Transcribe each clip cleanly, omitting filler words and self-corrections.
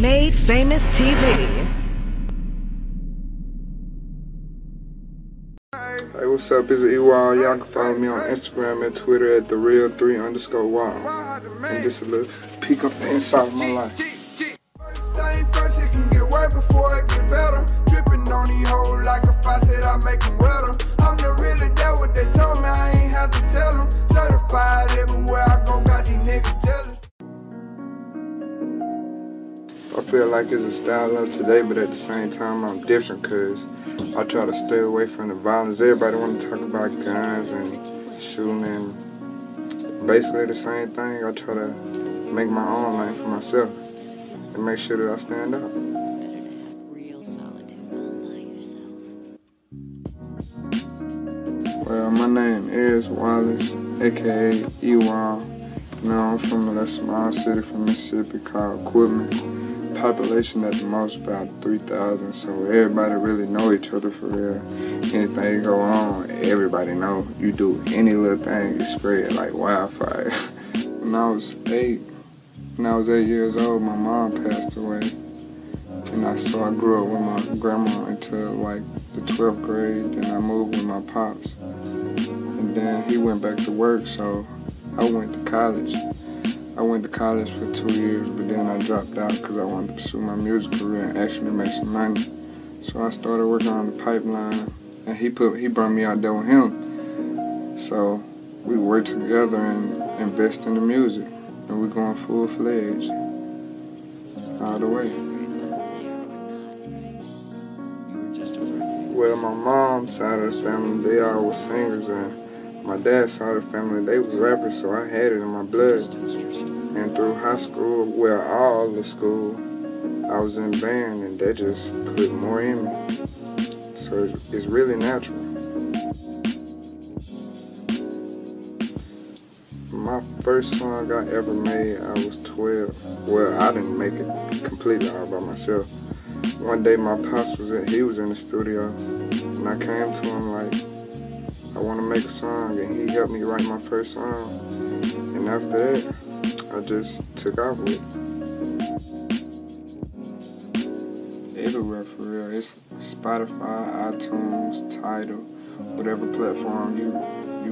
Made Famous TV. Hey, what's up? It's E-Wall. Y'all can follow me on Instagram and Twitter at TheReal3_Wall. And just a little peek on the inside of my life. First thing first, it can get worse before it get better. Dripping on these hoes like a faucet, I make them wetter. I'm the really that what they told me, I ain't have to tell them. Certified everywhere I go, got these niggas jealous. I feel like it's a style of today, but at the same time I'm different because I try to stay away from the violence. Everybody want to talk about guns and shooting and basically the same thing. I try to make my own lane for myself and make sure that I stand up. Well, my name is Wallace, aka E-Wall. You know, I'm from a small city from Mississippi called Quitman. Population at the most about 3,000, so everybody really know each other for real. Anything go on, everybody know. You do any little thing, it spread like wildfire. When I was 8 years old, my mom passed away, and so I grew up with my grandma until like the 12th grade. Then I moved with my pops, and then he went back to work, so I went to college. I went to college for 2 years, but then I dropped out because I wanted to pursue my music career and actually make some money. So I started working on the pipeline, and he brought me out there with him. So we worked together and invest in the music, and we're going full-fledged all the way. Well, my mom's side of the family, they all were singers, and my dad's side of the family, they were rappers, so I had it in my blood. And through high school, well, all the school, I was in band, and that just put more in me. So it's really natural. My first song I ever made, I was 12. Well, I didn't make it completely all by myself. One day my pops he was in the studio, and I came to him like, I want to make a song, and he helped me write my first song. And after that, I just took off with it. Everywhere for real. It's Spotify, iTunes, Tidal, whatever platform you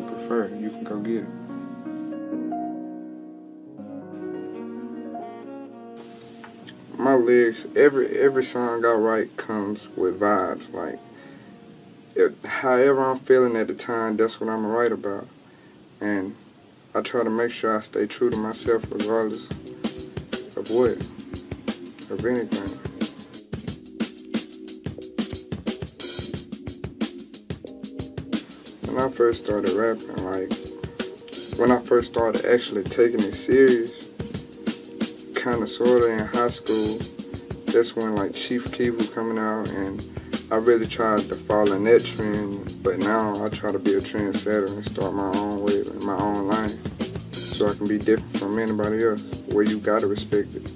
prefer, you can go get it. My lyrics, every song I write comes with vibes. Like, however I'm feeling at the time, that's what I'm gonna write about. And I try to make sure I stay true to myself regardless of what, of anything. When I first started rapping, like, when I first started actually taking it serious, kinda sorta in high school, that's when like Chief Keef was coming out, and I really tried to follow in that trend, but now I try to be a trendsetter and start my own way, my own lane, so I can be different from anybody else, where you gotta respect it.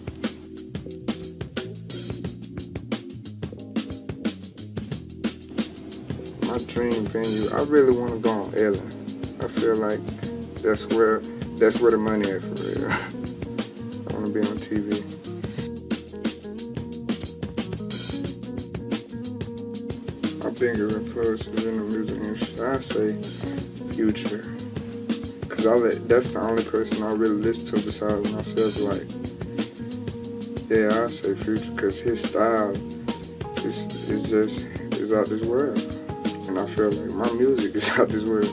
My dream venue, I really want to go on Ellen. I feel like that's where the money is for real. I want to be on TV. My bigger influences in the music industry, I say Future. Cause that's the only person I really listen to besides myself. Like, yeah, I say Future, cause his style is out this world, and I feel like my music is out this world.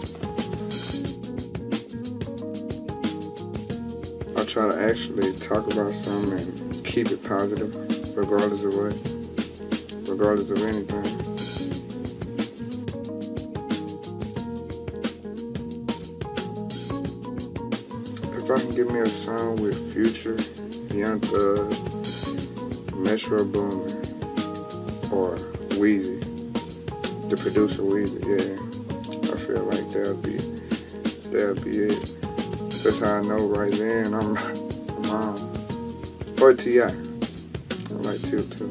I try to actually talk about something and keep it positive, regardless of what, regardless of anything. If I can give me a song with Future, Young Thug, Metro Boomin, or Weezy, the producer Weezy, yeah, I feel like that'll be it. That's how I know right then I'm on. Or T.I. I like T.I. too.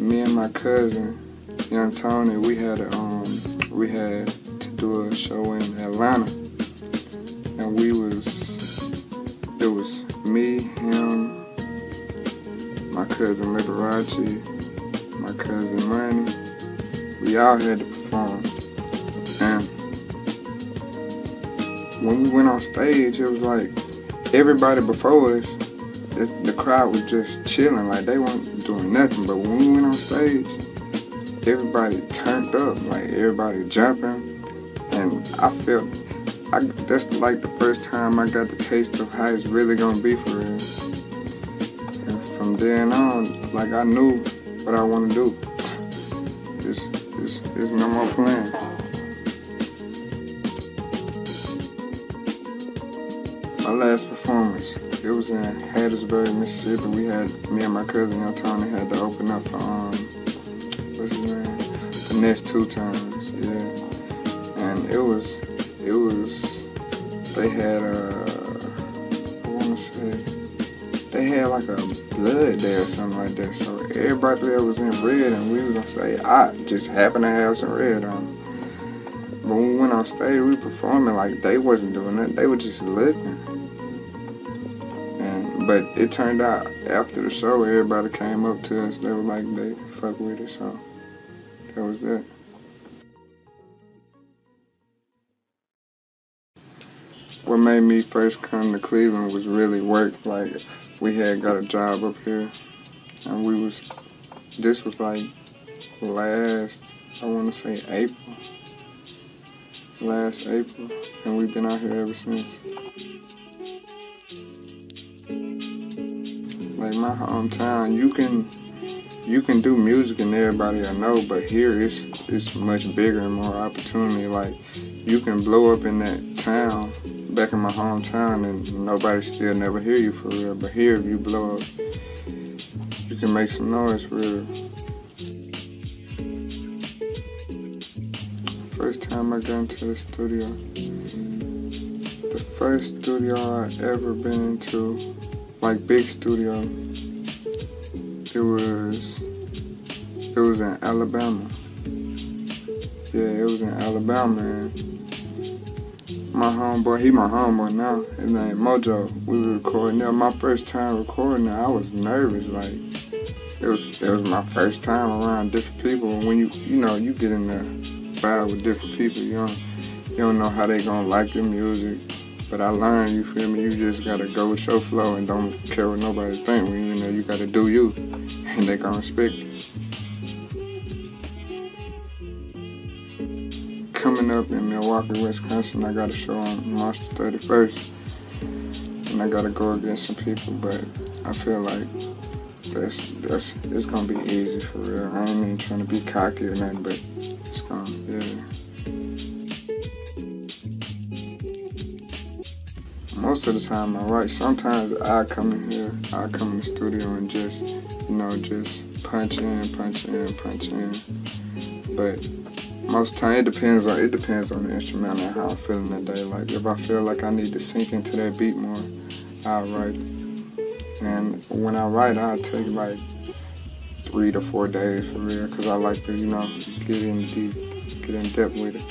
Me and my cousin, Young Tony, we had to do a show in Atlanta, cousin Liberace, my cousin Money. We all had to perform. And when we went on stage, it was like everybody before us, the crowd was just chilling, like they weren't doing nothing. But when we went on stage, everybody turned up, like everybody jumping. And I felt, that's like the first time I got the taste of how it's really gonna be for real. And from then on, like I knew what I want to do. There's no more playing. My last performance, it was in Hattiesburg, Mississippi. We had, me and my cousin Young Tony had to open up for, what's his name? The next 2 times, yeah. And it was, they had, I wanna say, they had like a blood day or something like that. So everybody there was in red, and we was gonna say, I just happened to have some red on. But when we went on stage, we performing like they wasn't doing that. They were just looking. But it turned out after the show, everybody came up to us. They were like, they fuck with it, so that was that. What made me first come to Cleveland was really work. Like, we had got a job up here, and this was like last, I want to say April. Last April, and we've been out here ever since. Like my hometown, you can do music and everybody I know, but here it's much bigger and more opportunity. Like you can blow up in that town, back in my hometown, and nobody still never hear you for real. But here, if you blow up, you can make some noise for real. First time I got into the studio, the first studio I ever been into, like big studio, it was in Alabama. Yeah, it was in Alabama, and my homeboy, he my homeboy now, his name Mojo, we were recording there. My first time recording there, I was nervous, like, it was my first time around different people. And when you get in the vibe with different people, you don't know how they gonna like your music. But I learned, you feel me, you just gotta go with your flow and don't care what nobody think. You gotta do you, and they gonna respect you. Coming up in Milwaukee, Wisconsin, I got a show on March 31st, and I gotta go against some people, but I feel like it's gonna be easy for real. I ain't even trying to be cocky or nothing, but it's gonna, yeah. Most of the time I write. Sometimes I come in the studio and just punch in. But most of the time it depends on the instrumental and how I'm feeling that day. Like if I feel like I need to sink into that beat more, I'll write it. And when I write, I'll take like 3 to 4 days for real, because I like to, get in deep, get in depth with it.